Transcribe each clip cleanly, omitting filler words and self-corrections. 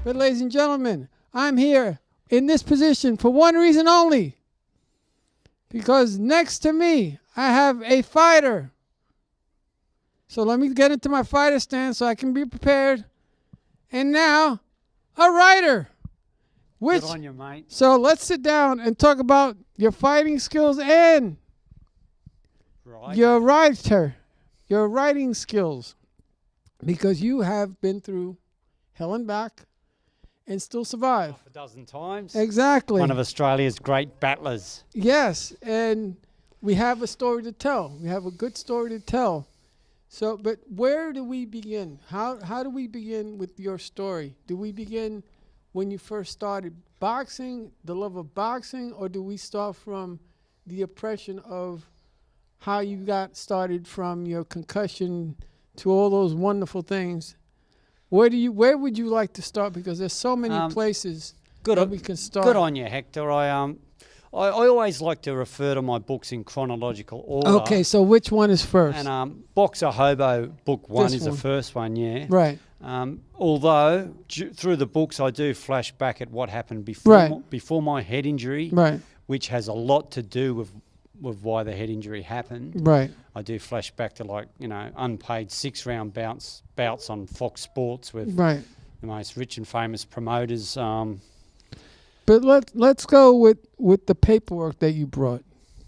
But ladies and gentlemen, I'm here in this position for one reason only. Because next to me, I have a fighter. So let me get into my fighter stance so I can be prepared. And now, a writer. Good on you, mate. So let's sit down and talk about your fighting skills and your writing skills. Because you have been through hell and back and still survive. Half a dozen times. Exactly. One of Australia's great battlers. Yes, and we have a story to tell. We have a good story to tell. So, but where do we begin? How do we begin with your story? Do we begin when you first started boxing, the love of boxing, or do we start from the oppression of how you got started from your concussion to all those wonderful things? Where would you like to start? Because there's so many places that we can start. Good on you, Hector. I always like to refer to my books in chronological order. Okay, so which one is first? And Boxer Hobo book one is the first one, yeah. Right. Although through the books I do flash back at what happened before my head injury, right, which has a lot to do with why the head injury happened. Right. I do flash back to unpaid 6-round bouts on Fox Sports with the most rich and famous promoters. But let's go with the paperwork that you brought.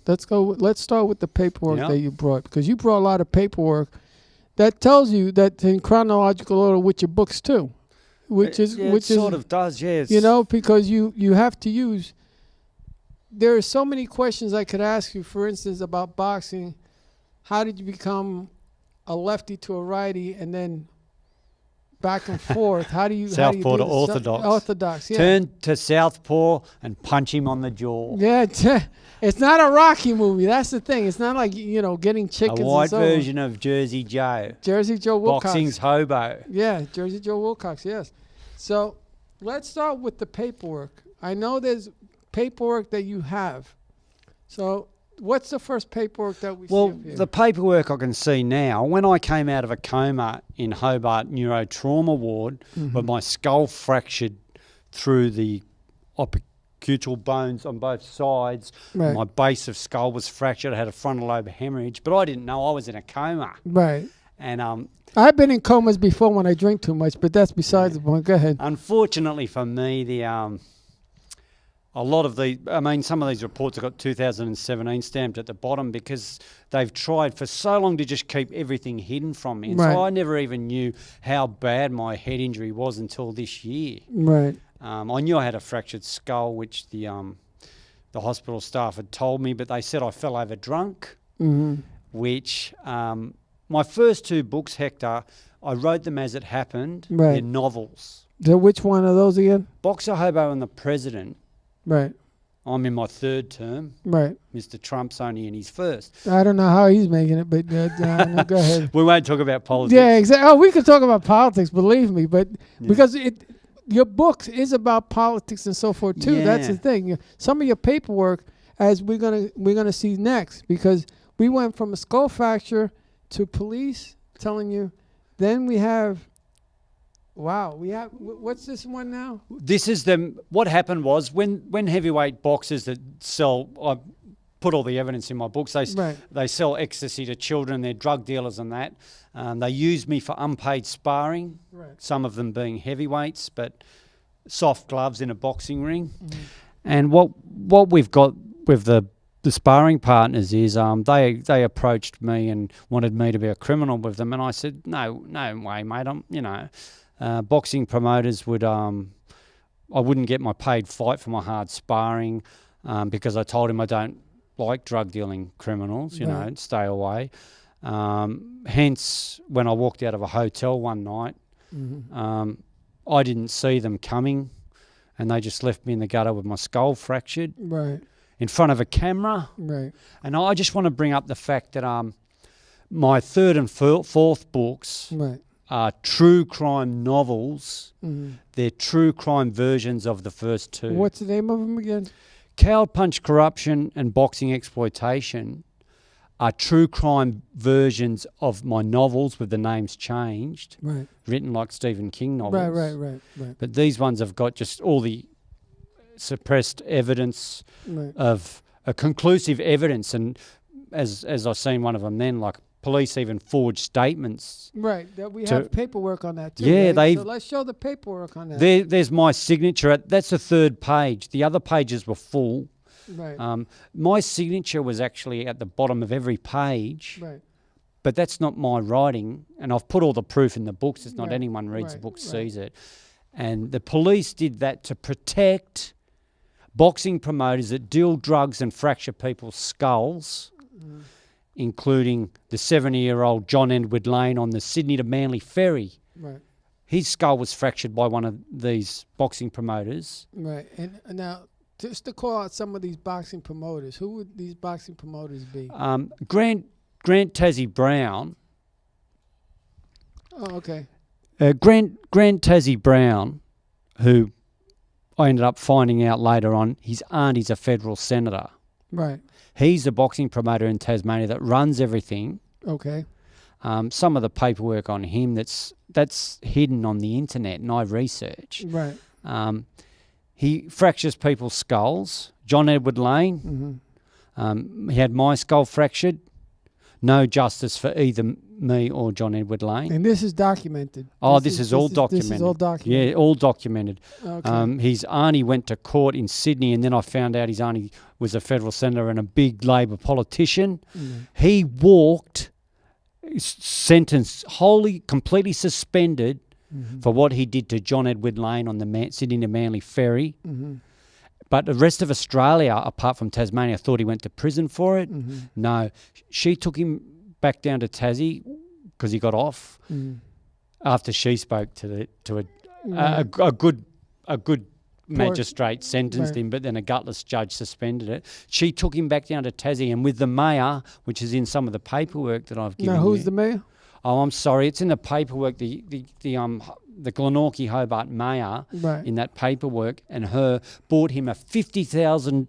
Let's start with the paperwork that you brought, because you brought a lot of paperwork that tells you that in chronological order with your books too, which sort of does, yes. Because you have to use. There are so many questions I could ask you. For instance, about boxing, how did you become a lefty to a righty, and then back and forth? How do you Southpaw to orthodox? Orthodox, yeah. Turn to southpaw and punch him on the jaw. Yeah, it's not a Rocky movie. That's the thing. It's not like getting chickens. A white version of Jersey Joe. Jersey Joe Wilcox. Boxing's Hobo. Yeah, Jersey Joe Wilcox. Yes. So let's start with the paperwork. I know there's paperwork that you have. So what's the first paperwork that we see up here? The paperwork I can see now, when I came out of a coma in Hobart Neurotrauma Ward, where my skull fractured through the occipital bones on both sides, my base of skull was fractured, I had a frontal lobe hemorrhage, but I didn't know I was in a coma. Right. And I've been in comas before when I drink too much, but that's besides the point. Go ahead. Unfortunately for me, some of these reports have got 2017 stamped at the bottom because they've tried for so long to just keep everything hidden from me. And so I never even knew how bad my head injury was until this year. Right. I knew I had a fractured skull, which the hospital staff had told me, but they said I fell over drunk, which my first 2 books, Hector, I wrote them as it happened. Right. They're novels. So which one are those again? Boxer Hobo and the President. Right. I'm in my 3rd term. Right. Mr. Trump's only in his 1st. I don't know how he's making it, but no, go ahead. We won't talk about politics. Yeah, exactly. Oh, we could talk about politics, believe me, but because your book is about politics and so forth too. Yeah. That's the thing. Some of your paperwork, as we're gonna see next, because we went from a skull fracture to police telling you. Then we have. Wow, what's this one now? This is what happened was when heavyweight boxers that sell, I put all the evidence in my books, they sell ecstasy to children, they're drug dealers and that. They use me for unpaid sparring, some of them being heavyweights, but soft gloves in a boxing ring. And what we've got with the sparring partners is they approached me and wanted me to be a criminal with them, and I said, no way, mate, boxing promoters would, I wouldn't get my paid fight for my hard sparring because I told him I don't like drug dealing criminals, stay away. Hence, when I walked out of a hotel one night, I didn't see them coming and they just left me in the gutter with my skull fractured in front of a camera. Right. And I just want to bring up the fact that my 3rd and 4th books are true crime novels. They're true crime versions of the first 2. What's the name of them again? Cowed Punch Corruption and Boxing Exploitation are true crime versions of my novels with the names changed, Right. written like Stephen King novels. Right. But these ones have got just all the suppressed evidence of conclusive evidence, and as I've seen one of them then, like police even forged statements. Right, that we have paperwork on that too. Yeah, right? So let's show the paperwork on that. There's my signature. That's the third page. The other pages were full. Right. My signature was actually at the bottom of every page. Right. But that's not my writing, and I've put all the proof in the books. It's not anyone reads the book sees it. And the police did that to protect boxing promoters that deal drugs and fracture people's skulls, including the 70-year-old John Edward Lane on the Sydney to Manly ferry. Right. His skull was fractured by one of these boxing promoters. Right. And now, just to call out some of these boxing promoters, who would these boxing promoters be? Grant Tassie Brown. Oh, okay. Grant Tassie Brown, who I ended up finding out later on, his auntie's a federal senator. Right. He's a boxing promoter in Tasmania that runs everything. Okay. Some of the paperwork on him that's hidden on the internet, and I researched. Right. He fractures people's skulls. John Edward Lane, he had my skull fractured. No justice for either me or John Edward Lane. And this is documented. This is all documented. This is all documented. Yeah, all documented. Okay. His auntie went to court in Sydney, and then I found out his auntie was a federal senator and a big Labor politician. He walked, sentenced, completely suspended for what he did to John Edward Lane on the Sydney to Manly ferry. But the rest of Australia, apart from Tasmania, thought he went to prison for it. No, she took him back down to Tassie because he got off after she spoke to a good magistrate sentenced him, but then a gutless judge suspended it. She took him back down to Tassie, and with the mayor, which is in some of the paperwork that I've given you. Now, who's the mayor? Oh, I'm sorry. It's in the paperwork. The Glenorchy Hobart mayor in that paperwork, and her bought him a 50,000.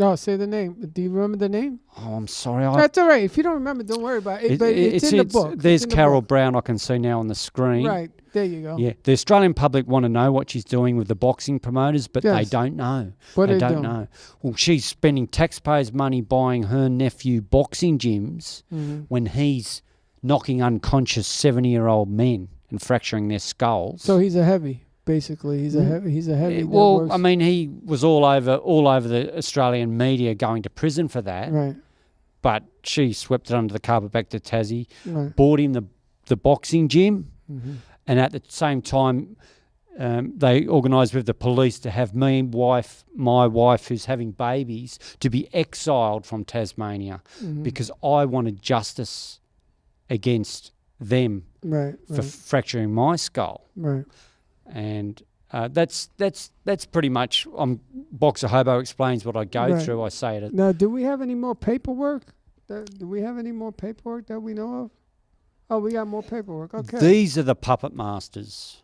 Oh, say the name. Do you remember the name? Oh, I'm sorry. That's all right. If you don't remember, don't worry about it. But it's in the book. There's Carol Brown. I can see now on the screen. Right. There you go. Yeah. The Australian public want to know what she's doing with the boxing promoters, but they don't know. What they are they don't know. Well, she's spending taxpayers' money buying her nephew boxing gyms when he's knocking unconscious 70-year-old men and fracturing their skulls. So he's a heavy, basically. He's a heavy. Well, I mean, he was all over the Australian media going to prison for that. Right. But she swept it under the carpet back to Tassie, bought him the boxing gym, and at the same time, they organised with the police to have my wife who's having babies, to be exiled from Tasmania because I wanted justice against them for fracturing my skull. Right. And that's pretty much. Boxer Hobo explains what I go through. I say it. Now, do we have any more paperwork? Do we have any more paperwork that we know of? Oh, we got more paperwork. Okay. These are the puppet masters.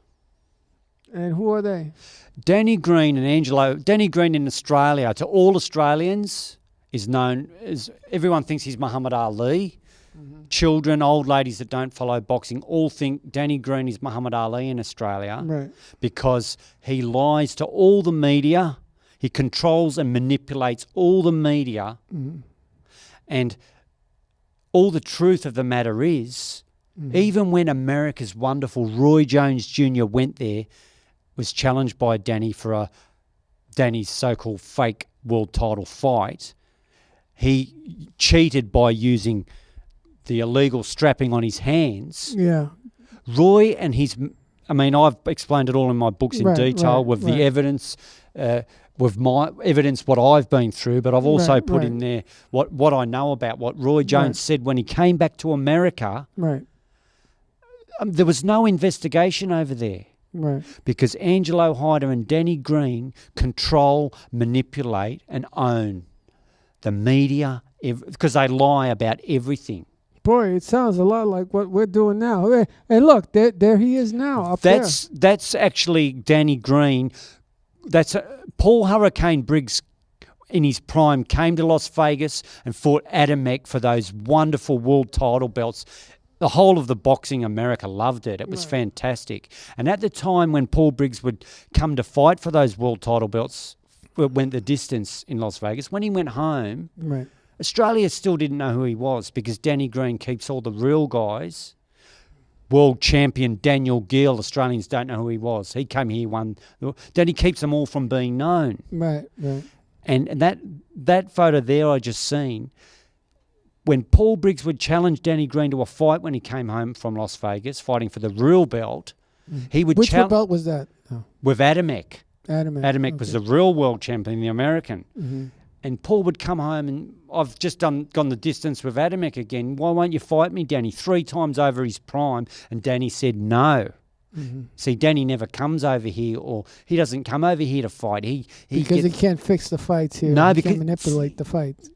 And who are they? Danny Green and Angelo. Danny Green in Australia, to all Australians, is known as, everyone thinks he's Muhammad Ali. Children, old ladies that don't follow boxing all think Danny Green is Muhammad Ali in Australia because he lies to all the media. He controls and manipulates all the media. And all the truth of the matter is, even when America's wonderful Roy Jones Jr. went there, was challenged by Danny for Danny's so-called fake world title fight, he cheated by using the illegal strapping on his hands. Yeah. Roy and I've explained it all in my books in detail with the evidence, with my evidence, what I've been through, but I've also put in there what I know about what Roy Jones said when he came back to America. There was no investigation over there. Because Angelo Hyder and Danny Green control, manipulate and own the media because they lie about everything. Boy, it sounds a lot like what we're doing now. Hey, look, there he is now up there. That's actually Danny Green. That's Paul Hurricane Briggs in his prime came to Las Vegas and fought Adamek for those wonderful world title belts. The whole of the boxing America loved it. It was fantastic. And at the time when Paul Briggs would come to fight for those world title belts, went the distance in Las Vegas, when he went home, Australia still didn't know who he was because Danny Green keeps all the real guys. World champion Daniel Gill, Australians don't know who he was. He came here, won. Then he keeps them all from being known. And that photo there I just seen, when Paul Briggs would challenge Danny Green to a fight when he came home from Las Vegas, fighting for the real belt, he would Which belt was that? Oh. With Adamek. Adamek was the real world champion, the American. And Paul would come home and, I've just gone the distance with Adamek again. Why won't you fight me, Danny? 3 times over his prime. And Danny said no. See, Danny never comes over here, or he doesn't come over here to fight. Because he can't fix the fights here. No, he because can't manipulate the fights.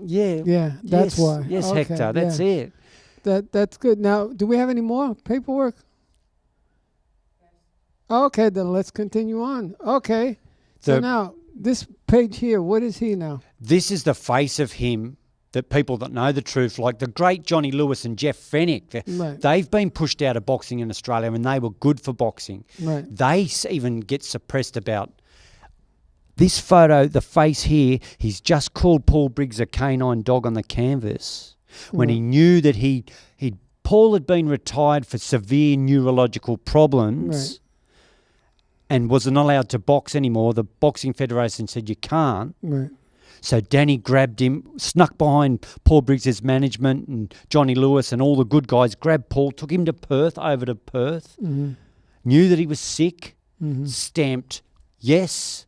Yeah. That's why. Yes, okay, Hector, that's it. That's good. Now, do we have any more paperwork? Okay, then let's continue on. Okay. So now, this page here, what is he now? This is the face of him that people that know the truth, like the great Johnny Lewis and Jeff Fennick, they've been pushed out of boxing in Australia and they were good for boxing. They even get suppressed about this photo, the face here. He's just called Paul Briggs a canine dog on the canvas when he knew that Paul had been retired for severe neurological problems. And wasn't allowed to box anymore. The Boxing Federation said you can't. So Danny grabbed him, snuck behind Paul Briggs' management and Johnny Lewis and all the good guys, grabbed Paul, took him to Perth, over to Perth, knew that he was sick, stamped yes.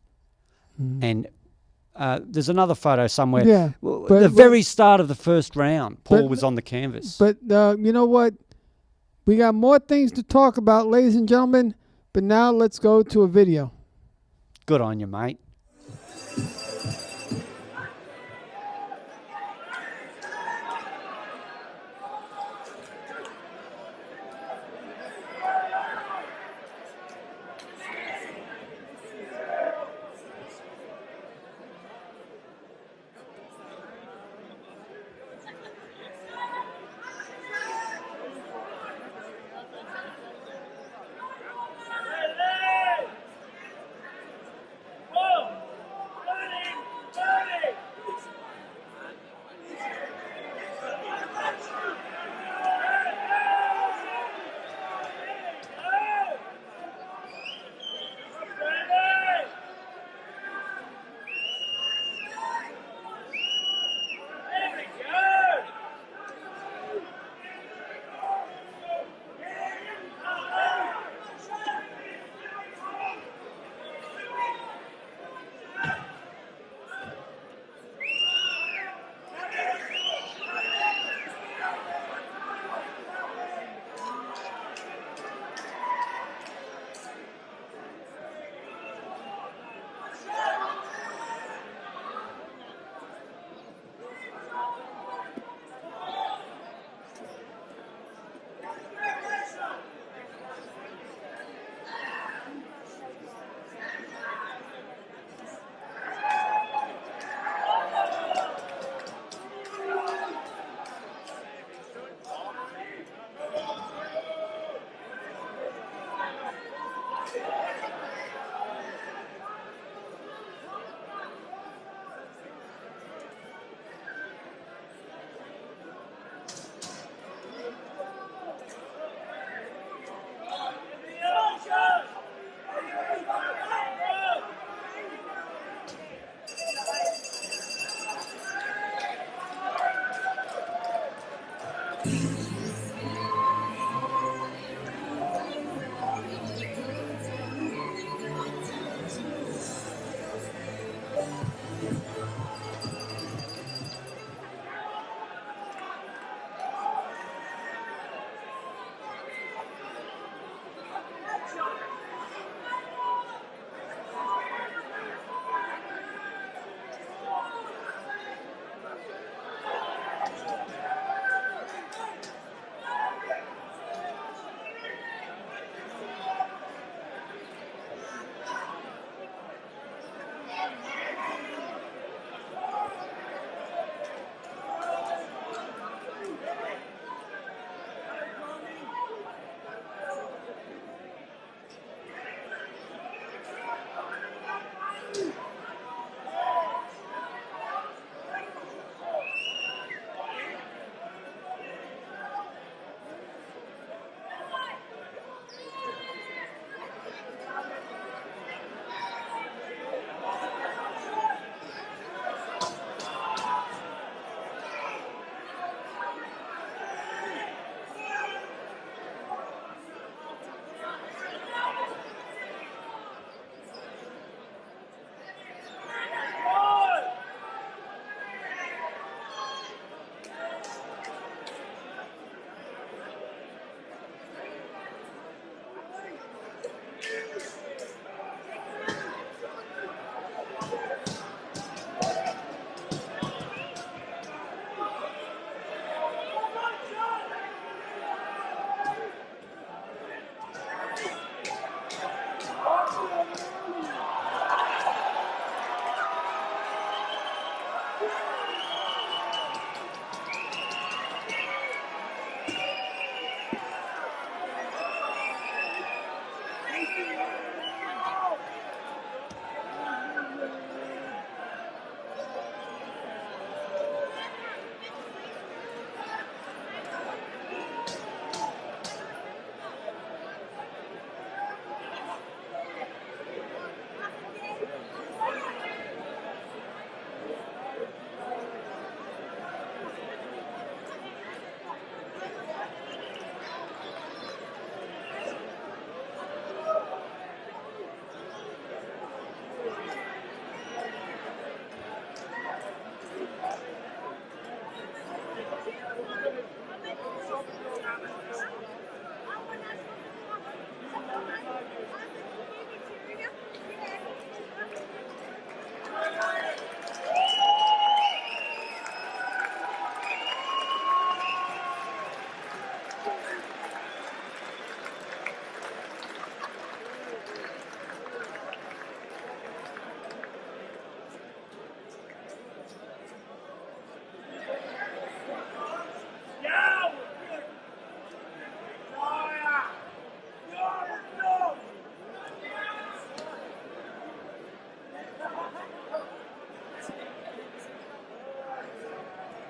And there's another photo somewhere. The very start of the first round, Paul was on the canvas. But you know what? We got more things to talk about, ladies and gentlemen. But now let's go to a video. Good on you, mate.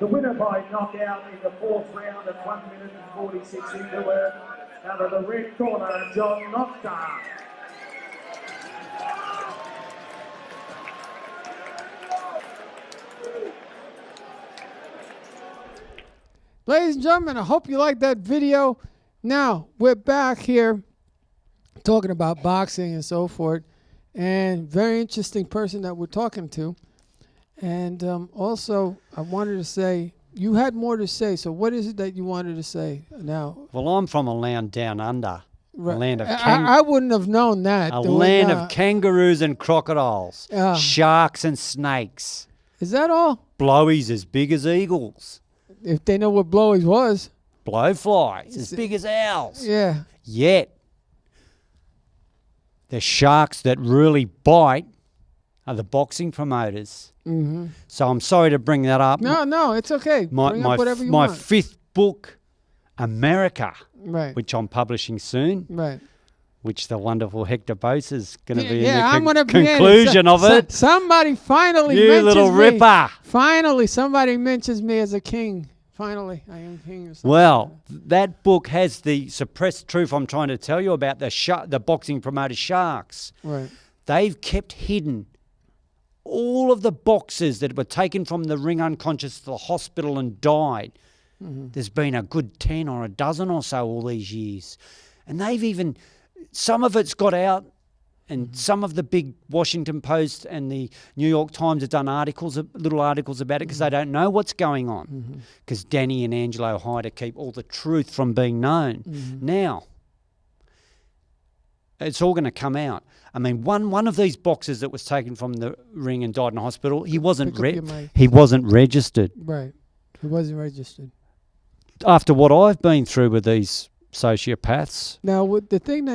The winner by knockout in the 4th round at 1 minute and 46 into it. Out of the red corner, T.Noctor. Ladies and gentlemen, I hope you liked that video. Now, we're back here talking about boxing and so forth. And very interesting person that we're talking to. And also, I wanted to say, you had more to say. So what is it that you wanted to say now? Well, I'm from a land down under. Right. A land of I wouldn't have known that. a land of kangaroos and crocodiles, Yeah. sharks and snakes, Is that all? blowies as big as eagles, If they know what blowies was. blowflies as big as owls. Yeah. Yet, the sharks that really bite are the boxing promoters. Mm-hmm. So I'm sorry to bring that up. No, it's okay. Bring up whatever you my want. 5th book, America, Right. which I'm publishing soon, Right. which the wonderful Hector Bose is going to be in Yeah, the I'm gonna be in it. conclusion of it. Somebody finally You mentions little me. ripper. Finally, somebody mentions me as a king. Finally, I am king or something. Well, that book has the suppressed truth I'm trying to tell you about the boxing promoter sharks. Right. They've kept hidden all of the boxers that were taken from the ring unconscious to the hospital and died. Mm-hmm. There's been a good 10 or a dozen or so all these years. And they've even, some of it's got out, and some of the big Washington Post and the New York Times have done little articles about it because they don't know what's going on. Because Danny and Angelo Hyder keep all the truth from being known. Now, it's all going to come out. I mean, one of these boxers that was taken from the ring and died in a hospital, he wasn't registered. Right. He wasn't registered. After what I've been through with these sociopaths. Now, the thing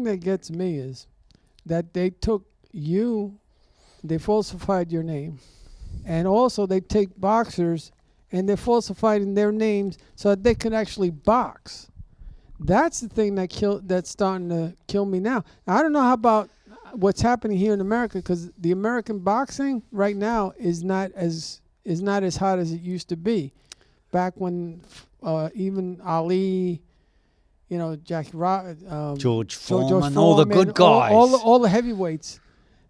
that gets me is that they took you, they falsified your name, and also they take boxers and they're falsifying their names so that they can actually box. That's the thing that's starting to kill me now. I don't know how about what's happening here in America, because the American boxing right now is not as hot as it used to be. Back when even Ali, Jackie George Foreman, all the good guys. All the heavyweights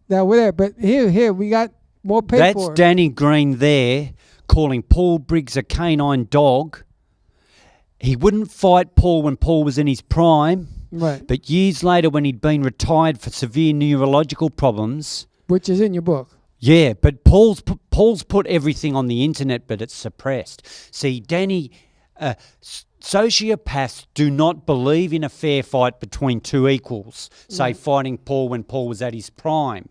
that were there. But here, we got more paperwork. That's Danny Green there calling Paul Briggs a canine dog. He wouldn't fight Paul when Paul was in his prime. Right. But years later, when he'd been retired for severe neurological problems. Which is in your book. Yeah, but Paul's put everything on the internet, but it's suppressed. See, Danny, sociopaths do not believe in a fair fight between two equals, say fighting Paul when Paul was at his prime.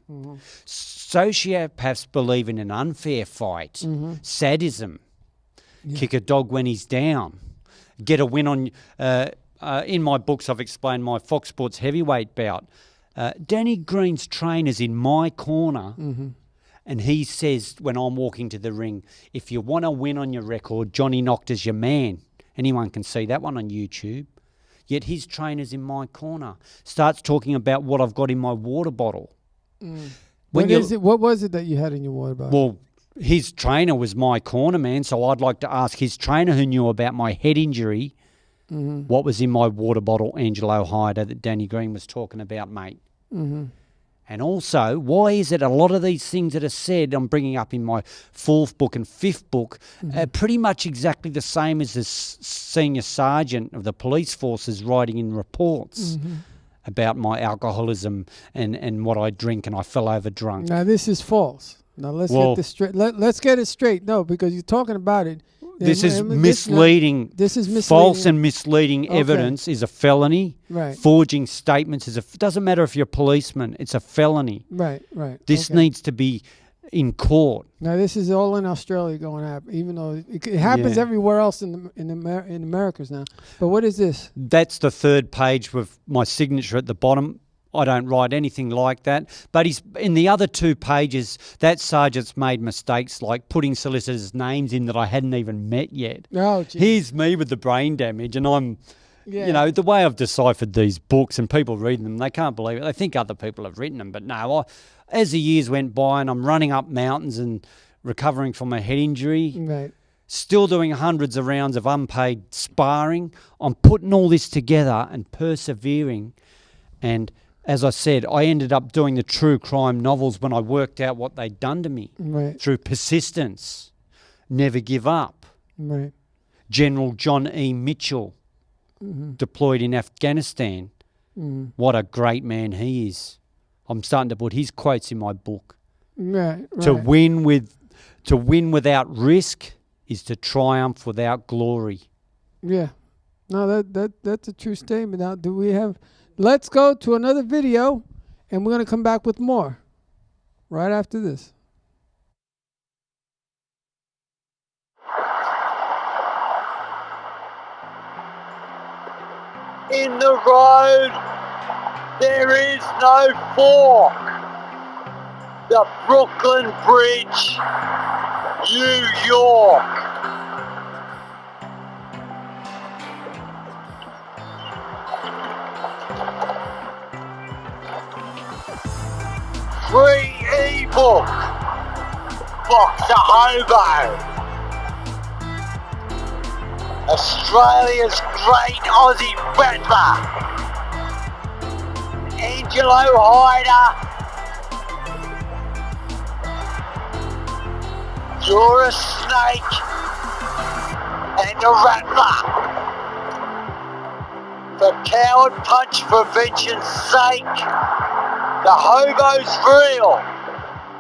Sociopaths believe in an unfair fight, sadism, kick a dog when he's down, get a win on... in my books, I've explained my Fox Sports heavyweight bout. Danny Green's trainer's in my corner, and he says when I'm walking to the ring, if you want to win on your record, T.Noctor's your man. Anyone can see that one on YouTube. yet his trainer's in my corner. Starts talking about what I've got in my water bottle. What was it that you had in your water bottle? Well, his trainer was my corner man, so I'd like to ask his trainer who knew about my head injury, what was in my water bottle, Angelo Hyder, that Danny Green was talking about, mate. And also, why is it a lot of these things that are said, I'm bringing up in my 4th book and 5th book, are pretty much exactly the same as the senior sergeant of the police forces writing in reports about my alcoholism and what I drink and I fell over drunk. Now, this is false. Now, let's get this straight. Let's get it straight. No, because you're talking about it. This is misleading. This is misleading. False and misleading evidence is a felony. Right. Forging statements doesn't matter if you're a policeman. It's a felony. Right. This needs to be in court. Now, this is all in Australia going up, even though it happens everywhere else in Americas now. But what is this? That's the 3rd page with my signature at the bottom. I don't write anything like that. But he's in the other 2 pages, that sergeant's made mistakes like putting solicitors' names in that I hadn't even met yet. Oh, geez. Here's me with the brain damage, and I'm, you know, the way I've deciphered these books and people reading them, they can't believe it. They think other people have written them. But no, as the years went by and I'm running up mountains and recovering from a head injury, still doing hundreds of rounds of unpaid sparring, I'm putting all this together and persevering. And as I said, I ended up doing the true crime novels when I worked out what they'd done to me through persistence, never give up. General John E. Mitchell, deployed in Afghanistan. What a great man he is. I'm starting to put his quotes in my book. To win without risk is to triumph without glory. Yeah. No, that's a true statement. Now, do we have... Let's go to another video, and we're going to come back with more right after this. In the road, there is no fork. The Brooklyn Bridge, New York. Free ebook, Box of Hobo. Australia's great Aussie battler, Angelo Hyder. You're a snake and a rattler. For coward punch prevention's sake, the hobo's real,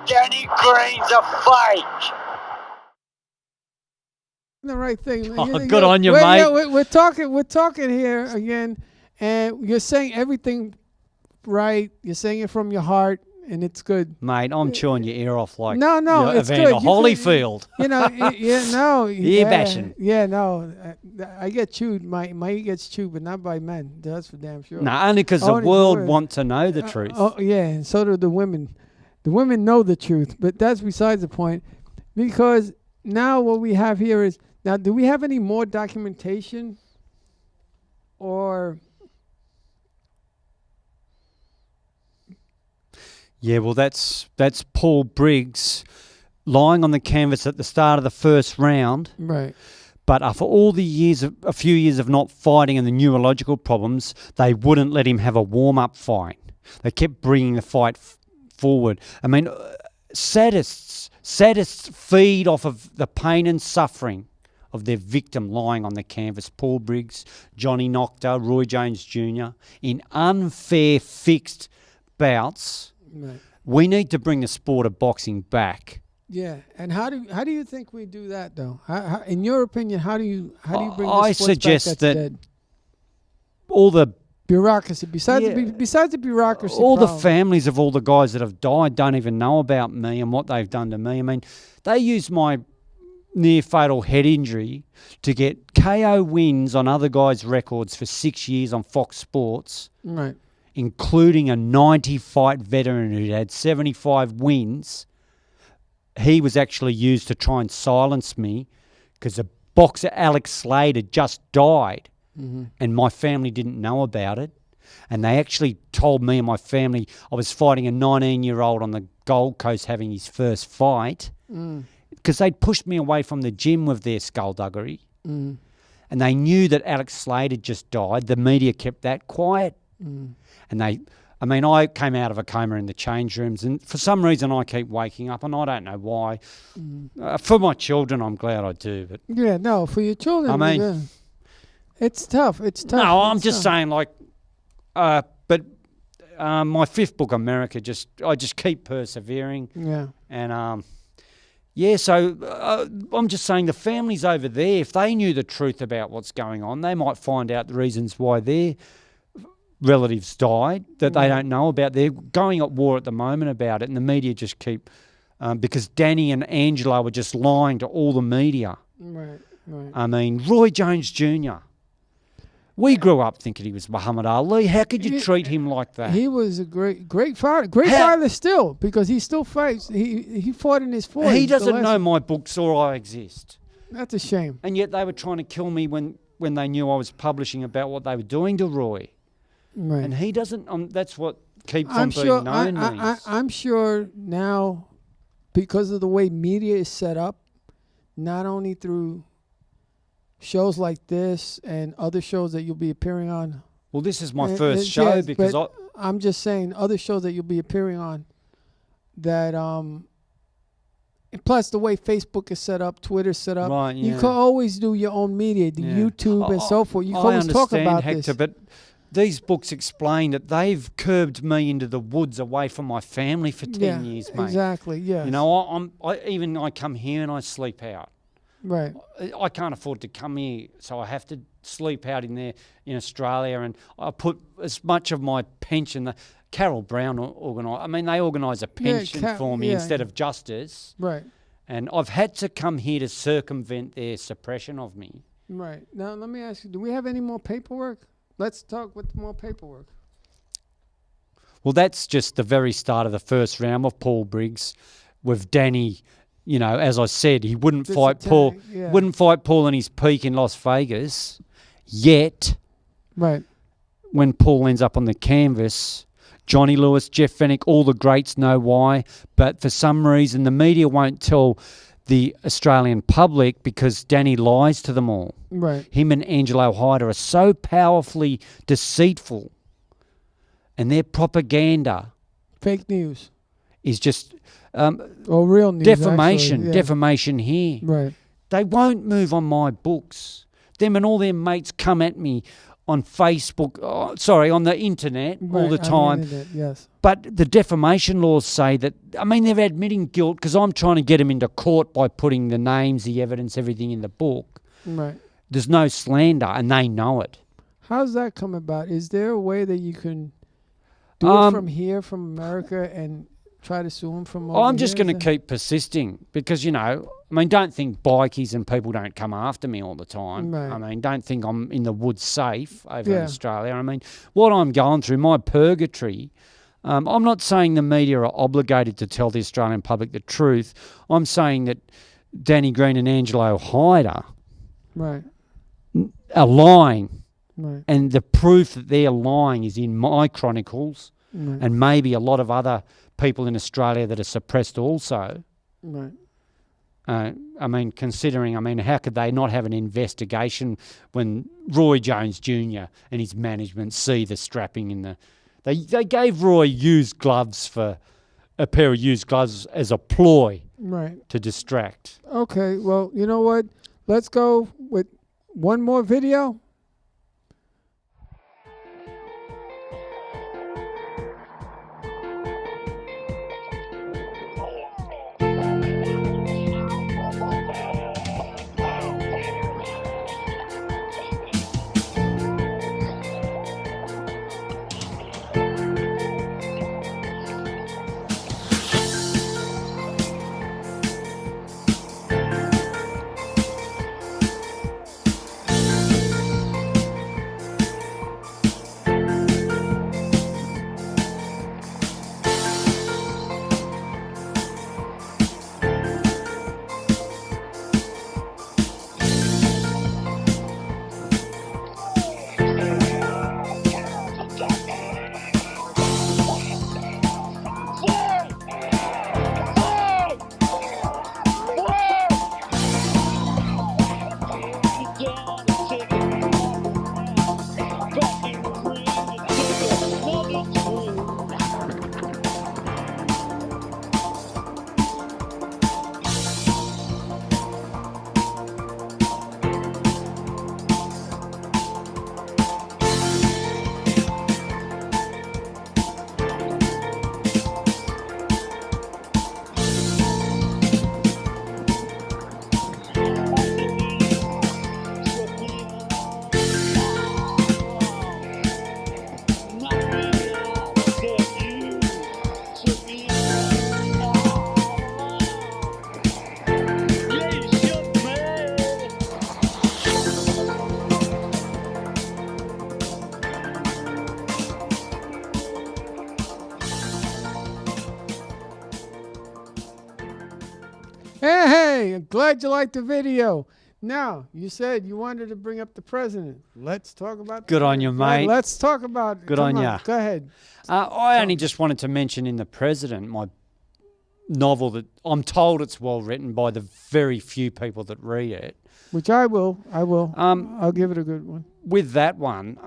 Danny Green's a fake. The right thing. Oh, good on you, mate. We're talking here again, and you're saying everything right. You're saying it from your heart, and it's good. Mate, I'm chewing your ear off like no, it's Evander good. Holyfield. Ear bashing. Yeah, no, I get chewed. My ear gets chewed, but not by men. That's for damn sure. No, only because the world want to know the truth. Oh, yeah, and so do the women. The women know the truth, but that's besides the point. Because now what we have here is, now, do we have any more documentation or... Yeah, well, that's Paul Briggs lying on the canvas at the start of the first round. Right. But after all a few years of not fighting and the neurological problems, they wouldn't let him have a warm-up fight. They kept bringing the fight forward. I mean, sadists feed off of the pain and suffering of their victim lying on the canvas. Paul Briggs, T.Noctor, Roy Jones Jr. in unfair fixed bouts. Right. We need to bring the sport of boxing back. Yeah, and how do you think we do that though? How, in your opinion, how do you bring the I sports suggest back that's that dead? All the bureaucracy, besides the bureaucracy, all the families of all the guys that have died don't even know about me and what they've done to me. I mean, they used my near fatal head injury to get KO wins on other guys' records for 6 years on Fox Sports. Right. Including a 90-fight veteran who had 75 wins. He was actually used to try and silence me because the boxer Alex Slade had just died. and my family didn't know about it. And they actually told me and my family I was fighting a 19-year-old on the Gold Coast having his first fight because they'd pushed me away from the gym with their skullduggery. And they knew that Alex Slade had just died. The media kept that quiet. And I came out of a coma in the change rooms, and for some reason I keep waking up, and I don't know why. For my children, I'm glad I do. But yeah, no, for your children, I mean, yeah. It's tough. It's tough. No, I'm It's just tough. saying, like, but my fifth book, America, I just keep persevering. Yeah. And so I'm just saying the families over there, if they knew the truth about what's going on, they might find out the reasons why their relatives died that they don't know about. They're going at war at the moment about it, and the media just keep because Danny and Angelo were just lying to all the media. Right. I mean, Roy Jones Jr. We grew up thinking he was Muhammad Ali. How could you treat him like that? He was a great fighter. Great fighter still, because he still fights. He fought in his 40s. He doesn't know my books or I exist. That's a shame. And yet they were trying to kill me when they knew I was publishing about what they were doing to Roy. Right. And he doesn't. That's what keeps on being known. I'm sure now, because of the way media is set up, not only through shows like this and other shows that you'll be appearing on. Well, this is my first show because I'm just saying other shows that you'll be appearing on. That and plus the way Facebook is set up, Twitter's set up, right, yeah. you can always do your own media, the YouTube and so forth. You can always talk about Hector, this. But these books explain that they've curbed me into the woods away from my family for 10 years, mate. Exactly. Yeah. You know, I come here and I sleep out. Right. I can't afford to come here, so I have to sleep out in Australia, and I put as much of my pension. Carol Brown they organise a pension for me instead of justice. Right. And I've had to come here to circumvent their suppression of me. Right. Now, let me ask you, do we have any more paperwork? Let's talk with more paperwork. Well, that's just the very start of the first round of Paul Briggs with Danny. You know, as I said, he wouldn't fight Paul. Yeah. Wouldn't fight Paul in his peak in Las Vegas. Yet, right, when Paul ends up on the canvas, Johnny Lewis, Jeff Fennick, all the greats know why. But for some reason, the media won't tell the Australian public because Danny lies to them all. Right. Him and Angelo Hyder are so powerfully deceitful, and their propaganda, fake news, is just. Or real news, defamation, actually, yeah. defamation here. Right. They won't move on my books. Them and all their mates come at me on Facebook, on the internet all the time. Internet, yes. But the defamation laws say that, they're admitting guilt because I'm trying to get them into court by putting the names, the evidence, everything in the book. Right. There's no slander, and they know it. How's that come about? Is there a way that you can do it from here, from America, and try to sue them from over I'm just here? going to keep persisting because, don't think bikies and people don't come after me all the time. Right. Don't think I'm in the woods safe over in Australia. What I'm going through, my purgatory, I'm not saying the media are obligated to tell the Australian public the truth. I'm saying that Danny Green and Angelo Hyder are lying. Right. And the proof that they're lying is in my chronicles and maybe a lot of other people in Australia that are suppressed also. Right. Considering, how could they not have an investigation when Roy Jones Jr. and his management see the strapping in the... They gave Roy used gloves for a pair of used gloves as a ploy to distract. Okay, well, you know what? Let's go with one more video. Hey, I'm glad you liked the video. Now, you said you wanted to bring up the president. Let's talk about Good on you, mate. Let's talk about it. Good Come on ya. Go ahead. I only just wanted to mention in The President, my novel that I'm told it's well written by the very few people that read it. Which I will. I'll give it a good one. With that one,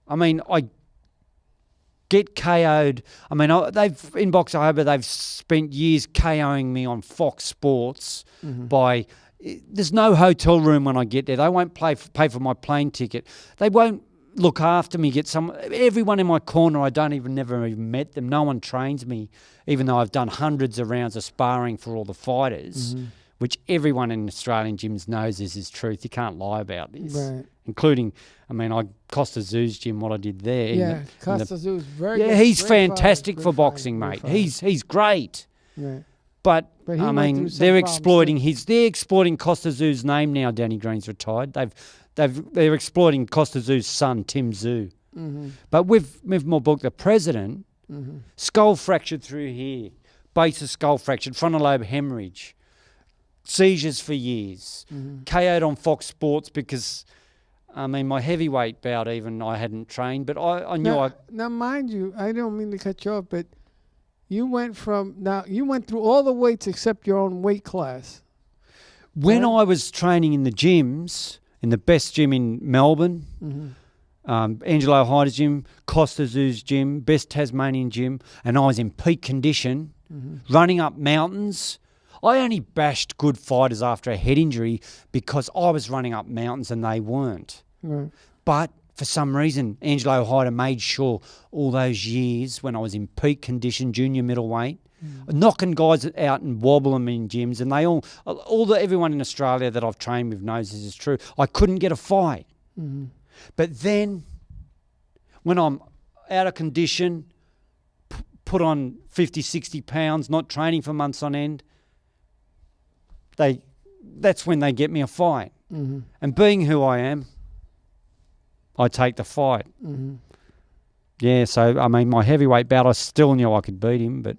I mean, I get KO'd. I mean, they've in Boxer Hobo, they've spent years KOing me on Fox Sports by. There's no hotel room when I get there. They won't pay for my plane ticket. They won't look after me. Everyone in my corner. I never even met them. No one trains me, even though I've done hundreds of rounds of sparring for all the fighters, which everyone in Australian gyms knows this is truth. You can't lie about this, Right. Including, I mean, Costa Zoo's gym. What I did there. Yeah, Costa Zoo's very. Yeah, good, he's great fantastic fighter, for great boxing, fighter, mate. great fighter. He's great. Right. But he I went mean, through some they're problems exploiting Costa Zoo's name now. Danny Green's retired. They're exploiting Costa Zoo's son, Tim Zoo. But with my book, The President, skull fractured through here, base of skull fractured, frontal lobe hemorrhage, seizures for years, KO'd on Fox Sports because, I mean, my heavyweight bout even I hadn't trained, but I knew Now, mind you, I don't mean to cut you off, but you went through all the weights except your own weight class. When I was training in the gyms, in the best gym in Melbourne, Angelo Hyder's gym, Costa Zoo's gym, best Tasmanian gym, and I was in peak condition, running up mountains. I only bashed good fighters after a head injury because I was running up mountains and they weren't. Right. But for some reason, Angelo Hyder made sure all those years when I was in peak condition, junior middleweight, knocking guys out and wobbling them in gyms, and everyone in Australia that I've trained with knows this is true. I couldn't get a fight. But then, when I'm out of condition, put on 50, 60 pounds, not training for months on end, that's when they get me a fight. And being who I am, I take the fight. Yeah, so, I mean, my heavyweight bout, I still knew I could beat him, but,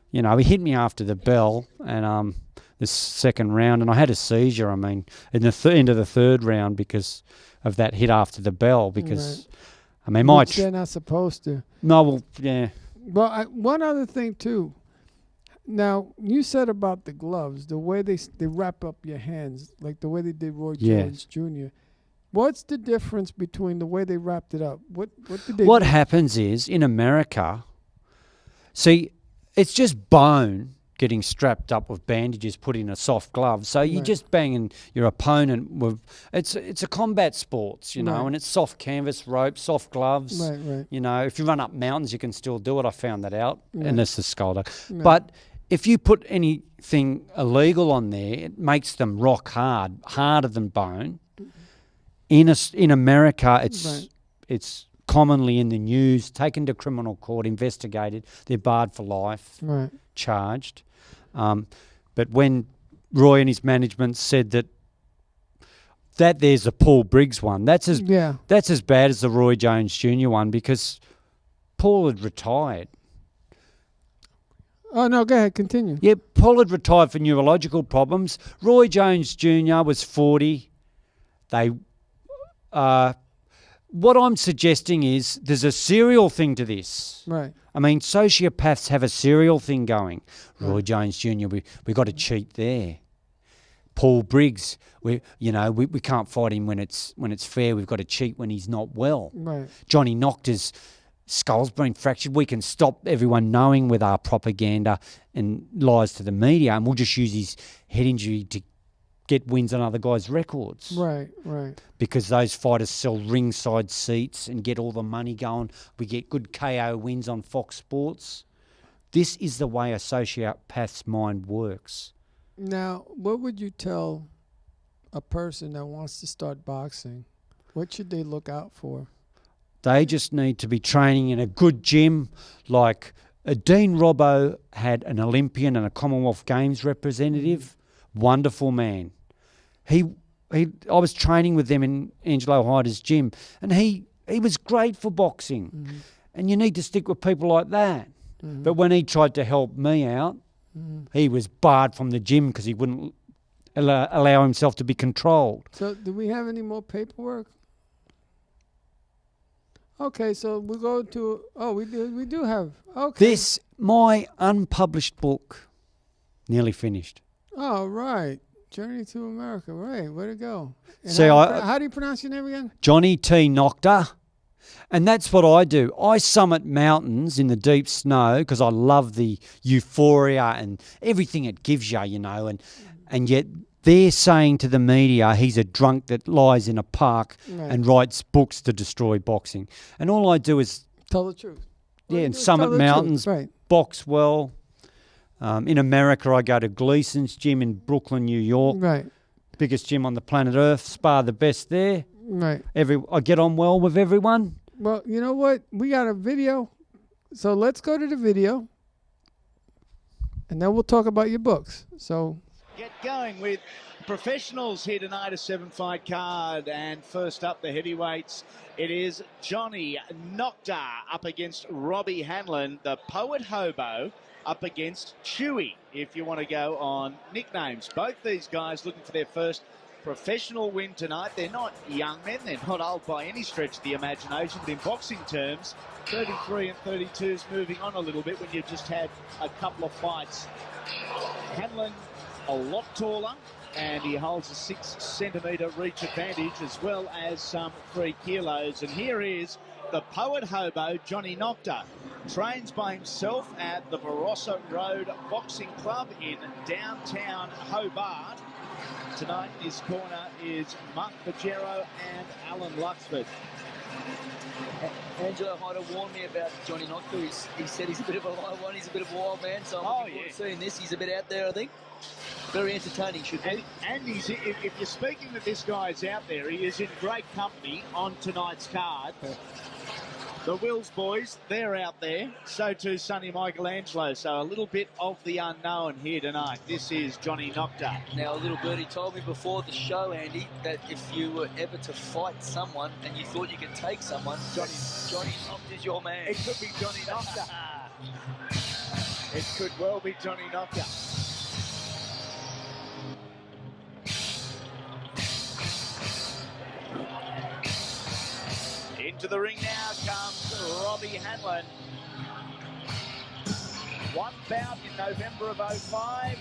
you know, he hit me after the bell and the second round, and I had a seizure, I mean, in the end of the third round because of that hit after the bell because, I mean, they're not supposed to. No, well, yeah. Well, one other thing, too. Now, you said about the gloves, the way they wrap up your hands, like the way they did Roy Jones Jr., what's the difference between the way they wrapped it up? What did they What do? happens is, in America, see, it's just bone getting strapped up with bandages, put in a soft glove. So you're just banging your opponent with... It's a combat sports, you know, and it's soft canvas, rope, soft gloves. Right. You know, if you run up mountains, you can still do it. I found that out, unless the sculptor. But if you put anything illegal on there, it makes them rock hard, harder than bone. In America, it's commonly in the news, taken to criminal court, investigated. They're barred for life, charged. But when Roy and his management said that there's a Paul Briggs one, that's as bad as the Roy Jones Jr. one because Paul had retired. Oh, no, go ahead, continue. Yeah, Paul had retired for neurological problems. Roy Jones Jr. was 40. What I'm suggesting is there's a serial thing to this. Right. I mean, sociopaths have a serial thing going. Roy Jones Jr., we got to cheat there. Paul Briggs, we can't fight him when it's fair. We've got to cheat when he's not well. Right. T.Noctor's skull's been fractured. We can stop everyone knowing with our propaganda and lies to the media, and we'll just use his head injury to get wins on other guys' records. Right. Because those fighters sell ringside seats and get all the money going. We get good KO wins on Fox Sports. This is the way a sociopath's mind works. Now, what would you tell a person that wants to start boxing? What should they look out for? They just need to be training in a good gym. Like Dean Robbo had an Olympian and a Commonwealth Games representative. Wonderful man. I was training with them in Angelo Hyder's gym, and he was great for boxing. And you need to stick with people like that. But when he tried to help me out, He was barred from the gym because he wouldn't allow himself to be controlled. So do we have any more paperwork? Okay, so we go to, we do have, okay. My unpublished book, nearly finished. Oh, right. Journey to America, right, way to go. And See, how do you pronounce your name again? Johnny T.Noctor. And that's what I do. I summit mountains in the deep snow because I love the euphoria and everything it gives you, you know, and yet they're saying to the media he's a drunk that lies in a park and writes books to destroy boxing. And all I do is... Tell the truth. Yeah, and summit mountains, box well. In America, I go to Gleason's gym in Brooklyn, New York. Right. Biggest gym on the planet Earth, spar the best there. Right. I get on well with everyone. Well, you know what? We got a video. So let's go to the video. And then we'll talk about your books. So get going with professionals here tonight, a 7-fight card. And first up, the heavyweights. It is Johnny Noctor up against Robbie Hanlon, the Poet Hobo up against Chewy, if you want to go on nicknames. Both these guys looking for their first professional win tonight. They're not young men, they're not old by any stretch of the imagination, but in boxing terms, 33 and 32 is moving on a little bit when you've just had a couple of fights. Hanlon a lot taller, and he holds a 6-centimetre reach advantage as well as some 3 kilos. And here is the Poet Hobo, Johnny Noctor. Trains by himself at the Barossa Road Boxing Club in downtown Hobart. Tonight in his corner is Mark Pajero and Alan Luxford. Angelo Hyder warned me about Johnny Noctor. He said he's a bit of a live one, he's a bit of a wild man, so I'm looking forward to seeing this. He's a bit out there, I think. Very entertaining, should be. And he's, if you're speaking that this guy's out there, he is in great company on tonight's card. The Wills boys, they're out there. So too Sonny Michelangelo. So a little bit of the unknown here tonight. This is Johnny Noctor. Now, a little birdie told me before the show, Andy, that if you were ever to fight someone and you thought you could take someone, Johnny Noctor's your man. It could be Johnny Noctor. It could well be Johnny Noctor. Into the ring now comes Robbie Hanlon. One bout in November of 05,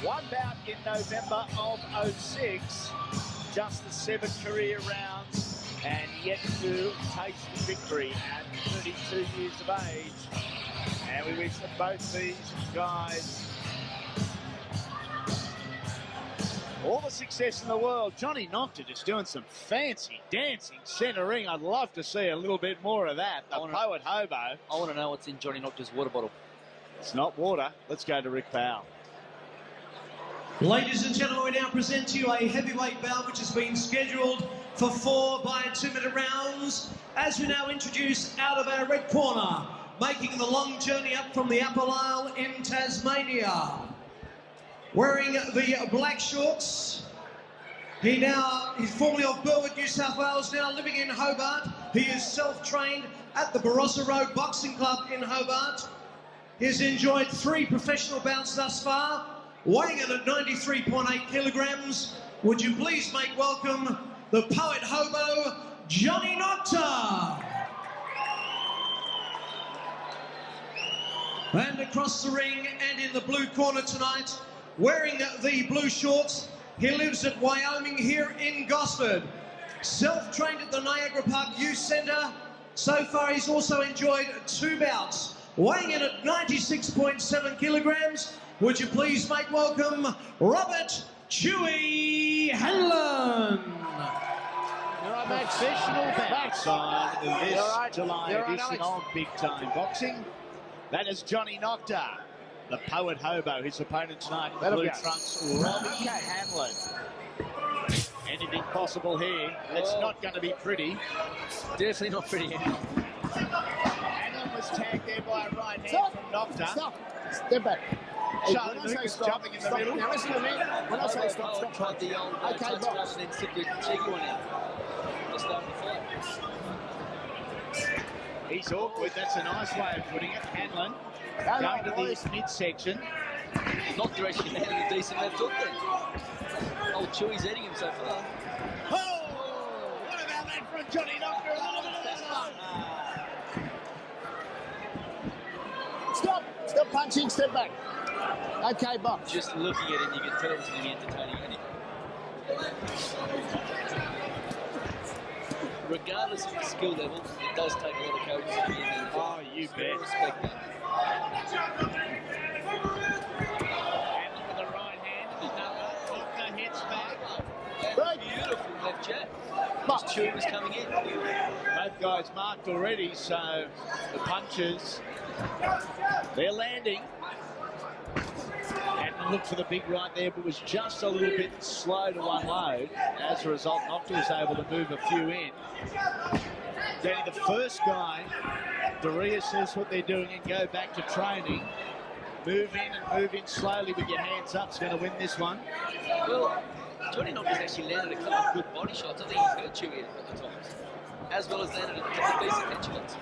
one bout in November of 06. Just the 7 career rounds and yet to taste the victory at 32 years of age. And we wish both these guys all the success in the world. Johnny Noctor just doing some fancy dancing centre ring. I'd love to see a little bit more of that. The Poet Hobo. I want to know what's in Johnny Noctor's water bottle. It's not water. Let's go to Rick Powell. Ladies and gentlemen, we now present to you a heavyweight bout which has been scheduled for 4 by 2-minute rounds. As we now introduce out of our red corner, making the long journey up from the Upper Isle in Tasmania, wearing the black shorts. He's formerly of Burwood, New South Wales, now living in Hobart. He is self-trained at the Barossa Road Boxing Club in Hobart. He's enjoyed 3 professional bouts thus far, weighing in at 93.8 kilograms. Would you please make welcome the Poet Hobo, Johnny Noctor. And across the ring and in the blue corner tonight, wearing the blue shorts, he lives at Wyoming here in Gosford. Self-trained at the Niagara Park Youth Centre. So far he's also enjoyed 2 bouts, weighing in at 96.7 kilograms. Would you please make welcome Robert Chewy Hanlon. Professional bouts on this July edition of Big Time Boxing. That is Johnny Noctor, the Poet Hobo, his opponent tonight in blue trunks, Robbie Hanlon. Anything possible here? It's not going to be pretty. Definitely not pretty. Hanlon was tagged there by a right hand from Noctor. Stop. Step back. Charlie Lucas jumping in the middle. Now listen to me. When I say stop. Tried the old touch grab and then stick the cheeky one out. Just starting to fight. He's awkward. That's a nice way of putting it. Hanlon going to the midsection. Noctor actually landed a decent left hook then. Old Chewy's eating him so far. Oh, what about that from Johnny Noctor? A little bit of this one. Stop punching, step back. Okay, box. Just looking at him, you can tell it's going to be entertaining, isn't it? Regardless of the skill level, it does take a lot of courage to be in there. Oh, you bet. Respect that. And with the right hand, Noctor hits back. That's beautiful left jab. As Chewy was coming in. Both guys marked already, so the punches, they're landing. And look for the big right there, but was just a little bit slow to unload. As a result, Noctor was able to move a few in. Danny, the first guy, Doria says what they're doing and go back to training. Move in and move in slowly with your hands up. Is going to win this one. Well, Johnny Noctor's actually landed a couple of good body shots. I think he's hurt Chewy at the times, as well as landed a couple of decent head shots.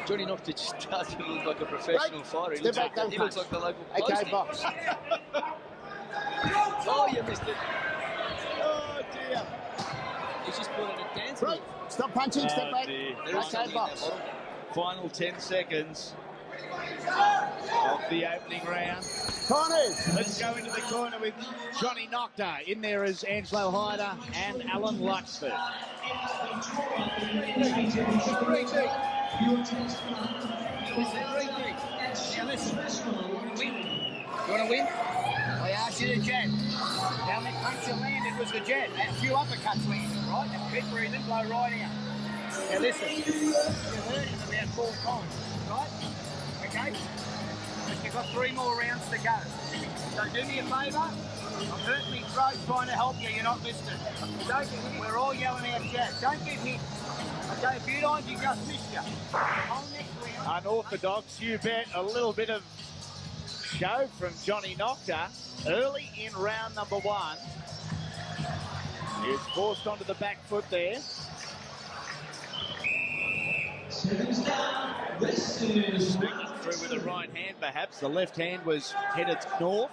Johnny Noctor just doesn't look like a professional fighter. He looks like the local postie. Okay, box. Oh, you missed it. Oh, dear. He's just put in a dance. Right. Stop punching, step back. There is Okay, something in box. that bottle. Final 10 seconds of the opening round. Corners. Let's go into the corner with Johnny Noctor. In there is Angelo Hyder and Alan Luxford. Now listen, win. You want to win? I asked you to jab. How many punches you landed was the jab. And a few uppercuts landed, right? And keep breathing, blow right out. Now listen, you hurt him about 4 times, right? Okay? But you've got 3 more rounds to go. So do me a favour. I'm hurting my throat trying to help you. You're not listening. Don't get hit. We're all yelling out jab. Don't get hit. Okay, a few times you just missed you. Whole next round. Unorthodox, you bet. A little bit of show from Johnny Noctor early in round number 1. He's forced onto the back foot there. Sneaking through with the right hand, perhaps. The left hand was headed north.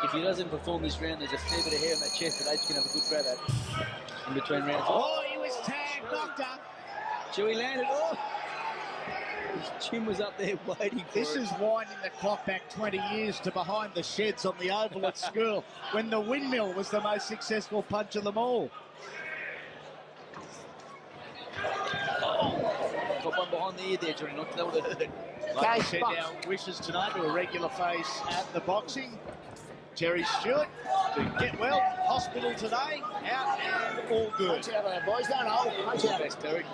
If he doesn't perform this round, there's a fair bit of hair on that chest that H can have a good grab at in between rounds. Oh, he was tagged, Noctor. Chewy landed. Oh! His chin was up there waiting for This it. is winding the clock back 20 years to behind the sheds on the oval at school when the windmill was the most successful punch of them all. Got one behind the ear there, Johnny Noctor. That would have hurt. Like I said, our wishes tonight to a regular face at the boxing. Terry Stewart to get well. Hospital today, out and all good. Punch out there, boys. Don't hold. Punch out. Best, Terry.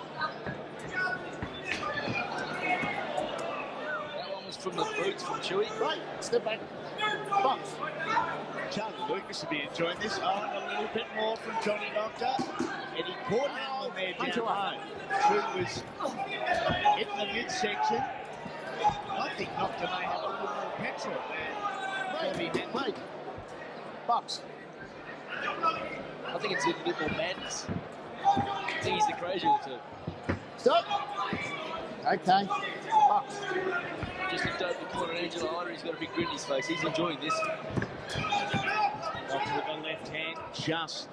That one was from the boots from Chewy. Right. Step back. Box. Charlie Lucas will be enjoying this. Oh, and a little bit more from Johnny Noctor. And he caught Hanlon there down low. Chewy was hitting the midsection. I think Noctor may have a little more petrol there. Wait. Box. I think it's a little bit more madness. I think he's the crazier of the two. Stop. Okay. Box. Just looked over the corner at Angelo Hyder. He's got a big grin in his face. He's enjoying this. Noctor with the left hand, just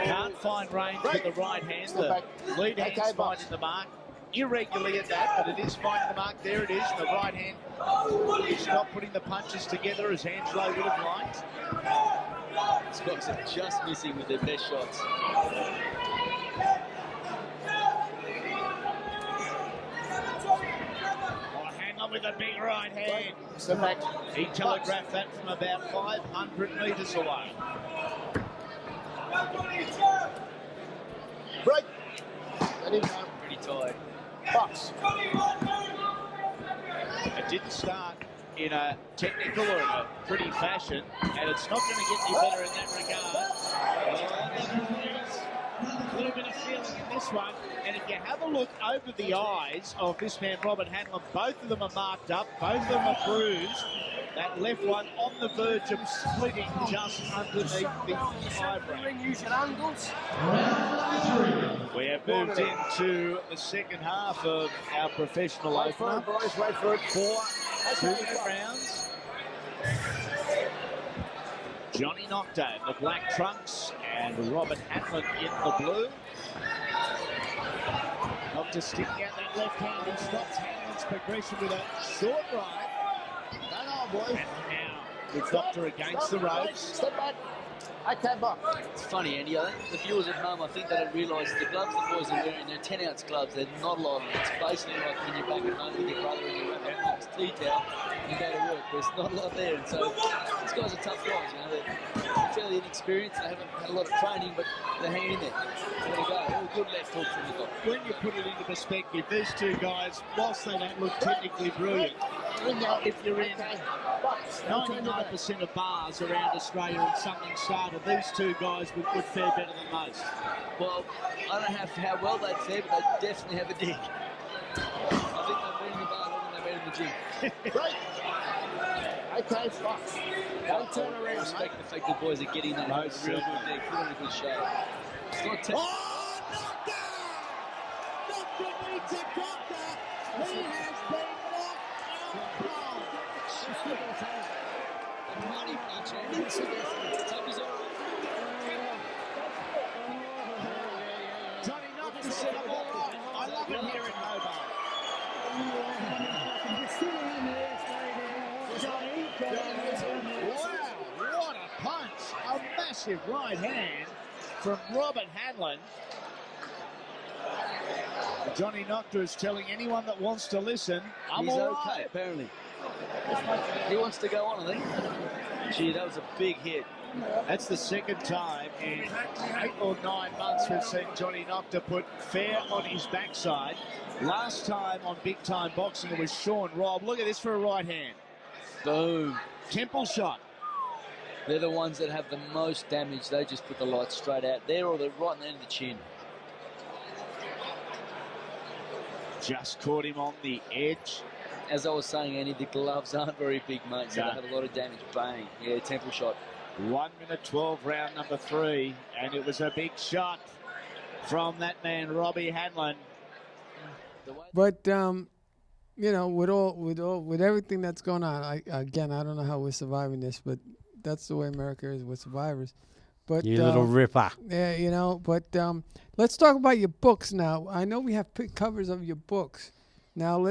can't find range with the right hand. The lead hand's finding the mark. Irregularly at that, but it is finding the mark. There it is. The right hand is not putting the punches together as Angelo would have liked. Scots are just missing with their best shots. Oh, hang on with a big right hand. Step back. He telegraphed that from about 500 metres away. Break. Let him go. Pretty tired. Box. It didn't start in a technical or in a pretty fashion, and it's not going to get you better in that regard. little bit of feeling in this one. And if you have a look over the eyes of this man, Robert Hanlon, both of them are marked up. Both of them are bruised. That left one on the verge of splitting just underneath the eyebrow. We have moved into the second half of our professional opener. Wait for it. 4 2-minute rounds. T.Noctor in the black trunks and Robert Hanlon in the blue. Noctor sticking out that left hand. He stops Hanlon's progression with a short right. And now with Noctor against the ropes. Step back. Okay, Bob. It's funny, Andy. I think the viewers at home, I think they don't realise the gloves the boys are wearing, they're 10-ounce gloves. They're not a lot of them. It's basically like when you're back at home with your brother and you wrap up a tea towel and you go to work. There's not a lot there. And so these guys are tough guys. You know, they're fairly inexperienced. They haven't had a lot of training, but they're hanging in there. There we go. All good left hook from the guy. When you put it into perspective, these two guys, whilst they don't look technically brilliant, if you're in 99% of bars around Australia and something started, these two guys would fare better than most. Well, I don't know how well they'd fare, but they definitely have a dig. I think they've been in the bar longer than they've been in the gym. Right. Okay, Fox. Don't turn around. I respect the fact that boys are getting that real good dig, put on a good show. It's not Noctor! Noctor needs a doctor. He has been knocked out. The money punch, Andy. Top is all right. T.Noctor said, I'm all right. I love it here in Hobo. Wow, what a punch. A massive right hand from Robert Hanlon. T.Noctor is telling anyone that wants to listen, I'm He's all okay, right. apparently. He wants to go on, I think. Gee, that was a big hit. That's the second time in 8 or 9 months we've seen T.Noctor put fair on his backside. Last time on Big Time Boxing it was Sean Robb. Look at this for a right hand. Boom. Temple shot. They're the ones that have the most damage. They just put the light straight out there or they're right on the end of the chin. Just caught him on the edge. As I was saying, Andy, the gloves aren't very big, mate, so they have a lot of damage. Bang. Yeah, temple shot. 1 minute 12, round number 3, and it was a big shot from that man, Robbie Hanlon. But you know, with everything that's going on, I don't know how we're surviving this, but that's the way America is. We're survivors. But you little ripper. Yeah, you know. But let's talk about your books now. I know we have covers of your books. Now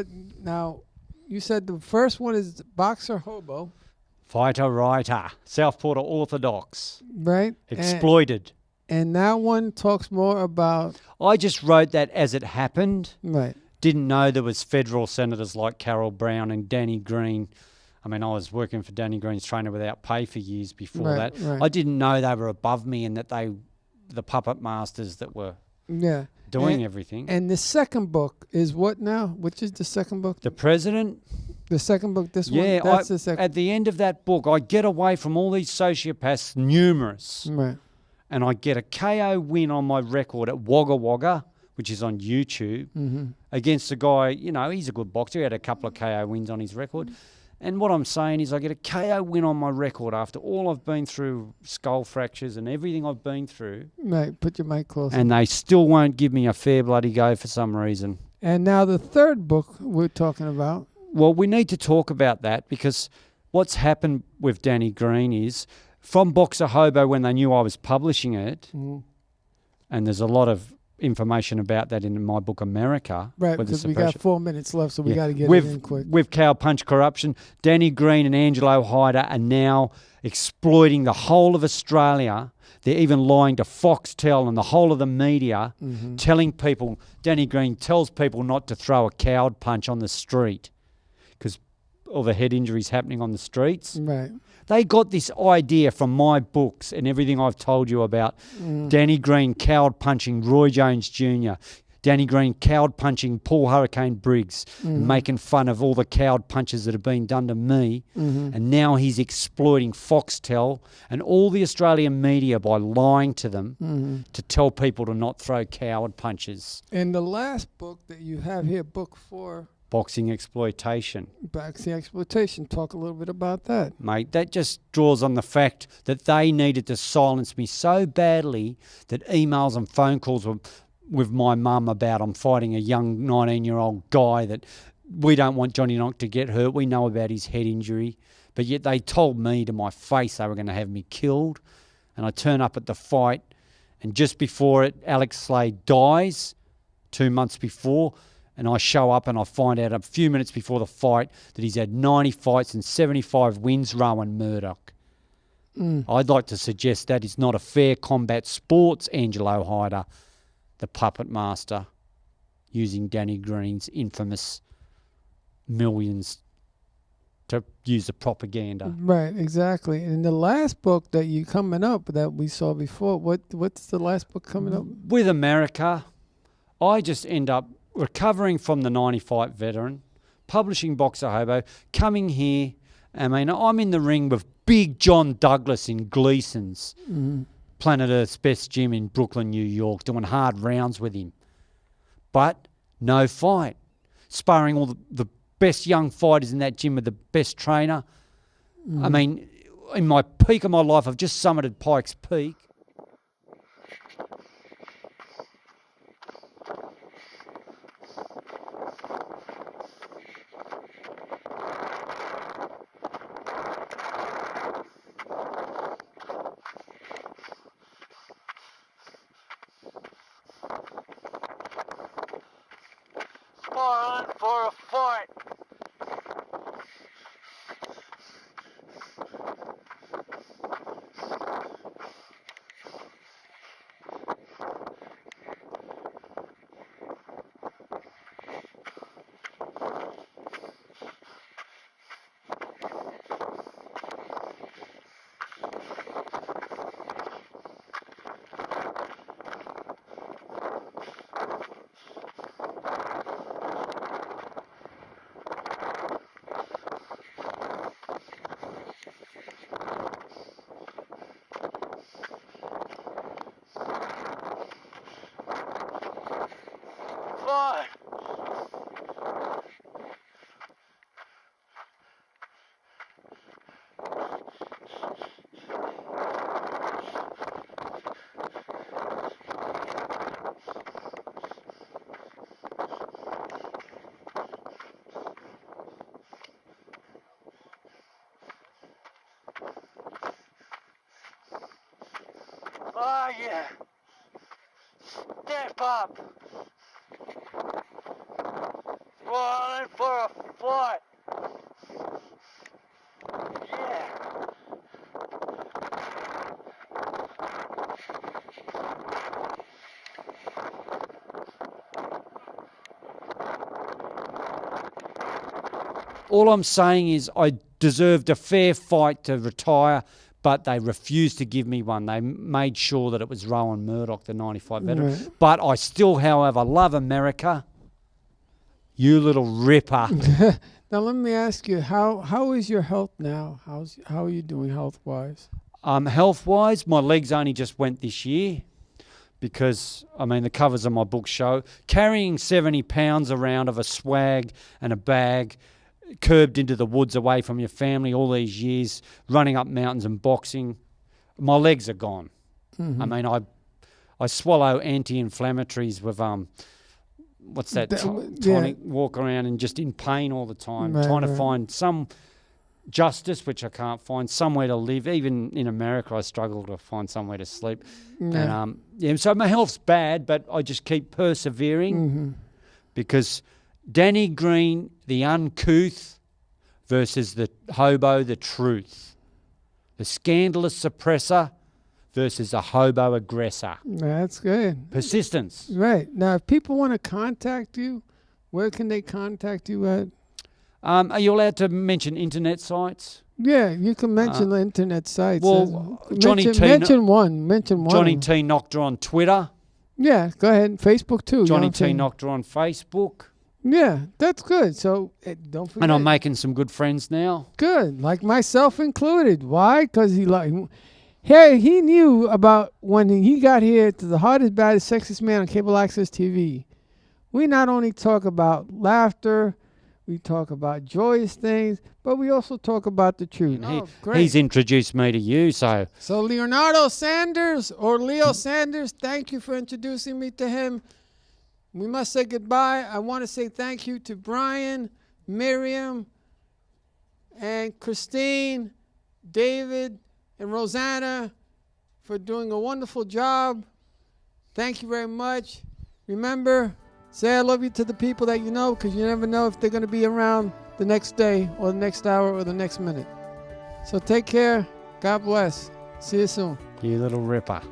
you said the first one is Boxer Hobo. Fighter writer, Southport Orthodox. Right. Exploited. And that one talks more about... I just wrote that as it happened. Right. Didn't know there was federal senators like Carol Brown and Danny Green. I mean, I was working for Danny Green's trainer without pay for years before that. Right. I didn't know they were above me and that they, the puppet masters that were doing everything. And the second book is what now? Which is the second book? The President. The second book, this one? Yeah, That's the second. At the end of that book, I get away from all these sociopaths, numerous. Right. And I get a KO win on my record at Wagga Wagga, which is on YouTube, against a guy, you know, he's a good boxer. He had a couple of KO wins on his record. And what I'm saying is I get a KO win on my record after all I've been through, skull fractures and everything I've been through. Right, put your mic closer. And they still won't give me a fair bloody go for some reason. And now the third book we're talking about. Well, we need to talk about that because what's happened with Danny Green is from Boxer Hobo when they knew I was publishing it, and there's a lot of information about that in my book America. Right, because we got 4 minutes left, so we got to get it in quick. With Cow Punch Corruption, Danny Green and Angelo Hyder are now exploiting the whole of Australia. They're even lying to Foxtel and the whole of the media, telling people, Danny Green tells people not to throw a cowed punch on the street because all the head injuries happening on the streets. Right. They got this idea from my books and everything I've told you about Danny Green coward punching Roy Jones Jr., Danny Green coward punching Paul Hurricane Briggs, making fun of all the coward punches that have been done to me. And now he's exploiting Foxtel and all the Australian media by lying to them to tell people to not throw coward punches. And the last book that you have here, book 4, Boxing Exploitation. Boxing Exploitation. Talk a little bit about that. Mate, that just draws on the fact that they needed to silence me so badly that emails and phone calls were with my mum about I'm fighting a young 19-year-old guy, that we don't want Johnny Knock to get hurt. We know about his head injury. But yet they told me to my face they were going to have me killed. And I turn up at the fight, and just before it, Alex Slade dies 2 months before, and I show up and I find out a few minutes before the fight that he's had 90 fights and 75 wins, Rowan Murdoch. I'd like to suggest that is not a fair combat sports, Angelo Hyder, the puppet master, using Danny Green's infamous millions to use the propaganda. Right, exactly. And the last book that you coming up that we saw before, what's the last book coming up? With America, I just end up recovering from the 90-fight veteran, publishing Boxer Hobo, coming here. I mean, I'm in the ring with Big John Douglas in Gleason's Planet Earth's best gym in Brooklyn, New York, doing hard rounds with him. But no fight. Sparring all the best young fighters in that gym with the best trainer. I mean, in my peak of my life, I've just summited Pikes Peak. On for a fight. Fight. Oh yeah. Step up. Rolling for a fight. Yeah. All I'm saying is I deserved a fair fight to retire, but they refused to give me one. They made sure that it was Rowan Murdoch, the 95 veteran. Right. But I still, however, love America. You little ripper. Now let me ask you, how is your health now? How are you doing health-wise? Health-wise, my legs only just went this year because, I mean, the covers of my book show. Carrying 70 pounds around of a swag and a bag, curbed into the woods away from your family all these years, running up mountains and boxing, my legs are gone. I mean, I swallow anti-inflammatories with what's that tonic, walk around and just in pain all the time, trying to find some justice, which I can't find, somewhere to live. Even in America, I struggle to find somewhere to sleep. And so my health's bad, but I just keep persevering because Danny Green, the uncouth, versus the hobo, the truth. The scandalous suppressor versus a hobo aggressor. That's good. Persistence. Right. Now, if people want to contact you, where can they contact you at? Are you allowed to mention internet sites? Yeah, you can mention the internet sites. Well, mention one. Johnny T.Noctor on Twitter. Yeah, go ahead. Facebook too. Johnny you know T.Noctor on Facebook. Yeah, that's good. So don't forget. And I'm making some good friends now. Good, like myself included. Why? Because he knew about when he got here to the hardest, baddest, sexiest man on cable access TV. We not only talk about laughter, we talk about joyous things, but we also talk about the truth. He's introduced me to you, so. So Leonardo Sanders, or Leo Sanders, thank you for introducing me to him. We must say goodbye. I want to say thank you to Brian, Miriam, and Christine, David, and Rosanna for doing a wonderful job. Thank you very much. Remember, say I love you to the people that you know, because you never know if they're going to be around the next day or the next hour or the next minute. So take care. God bless. See you soon. You little ripper.